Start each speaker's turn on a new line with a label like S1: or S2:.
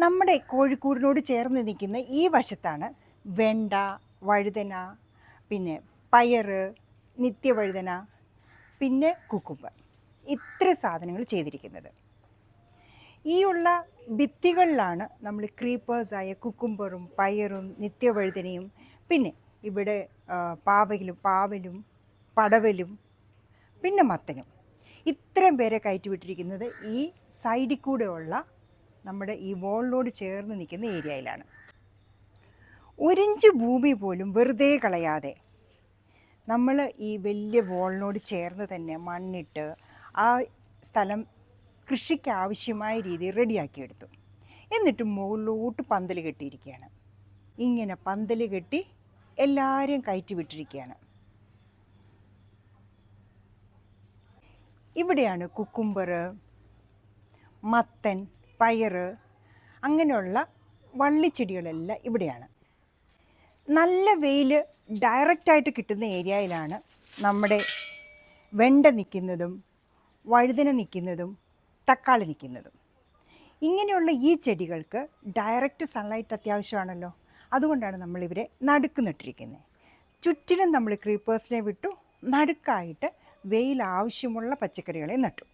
S1: നമ്മുടെ കോഴിക്കൂടിനോട് ചേർന്ന് നിൽക്കുന്ന ഈ വശത്താണ് വെണ്ട, വഴുതന, പിന്നെ പയറ്, നിത്യവഴുതന, പിന്നെ കുക്കുമ്പർ. ഇത്ര സാധനങ്ങൾ ചെയ്തിരിക്കുന്നത്. ഈ ഉള്ള ഭിത്തികളിലാണ് നമ്മൾ ക്രീപ്പേഴ്സായ കുക്കുംബറും പയറും നിത്യവഴുതനയും പിന്നെ ഇവിടെ പാവലും പടവലും പിന്നെ മത്തനും ഇത്രയും പേരെ കയറ്റിവിട്ടിരിക്കുന്നത് ഈ സൈഡിൽ കൂടെ ഉള്ള നമ്മുടെ ഈ വോളിനോട് ചേർന്ന് നിൽക്കുന്ന ഏരിയയിലാണ്. ഒരിഞ്ച് ഭൂമി പോലും വെറുതെ കളയാതെ നമ്മൾ ഈ വലിയ വോളിനോട് ചേർന്ന് തന്നെ മണ്ണിട്ട് ആ സ്ഥലം കൃഷിക്ക് ആവശ്യമായ രീതിയിൽ റെഡിയാക്കിയെടുത്തു. എന്നിട്ട് മുകളിലോട്ട് പന്തൽ കെട്ടിയിരിക്കുകയാണ്. ഇങ്ങനെ പന്തൽ കെട്ടി എല്ലാവരെയും കയറ്റി വിട്ടിരിക്കുകയാണ്. ഇവിടെയാണ് കുക്കുംബർ, മത്തൻ, പയറ് അങ്ങനെയുള്ള വള്ളിച്ചെടികളെല്ലാം ഇവിടെയാണ്. നല്ല വെയിൽ ഡയറക്റ്റായിട്ട് കിട്ടുന്ന ഏരിയയിലാണ് നമ്മുടെ വെണ്ട നിൽക്കുന്നതും വഴുതന നിൽക്കുന്നതും തക്കാളി നിൽക്കുന്നതും. ഇങ്ങനെയുള്ള ഈ ചെടികൾക്ക് ഡയറക്റ്റ് സൺലൈറ്റ് അത്യാവശ്യമാണല്ലോ. അതുകൊണ്ടാണ് നമ്മളിവരെ നടുക്ക് നട്ടിരിക്കുന്നത്. ചുറ്റിനും നമ്മൾ ക്രീപ്പേഴ്സിനെ വിട്ടു, നടുക്കായിട്ട് വെയിൽ ആവശ്യമുള്ള പച്ചക്കറികളെ നട്ടു.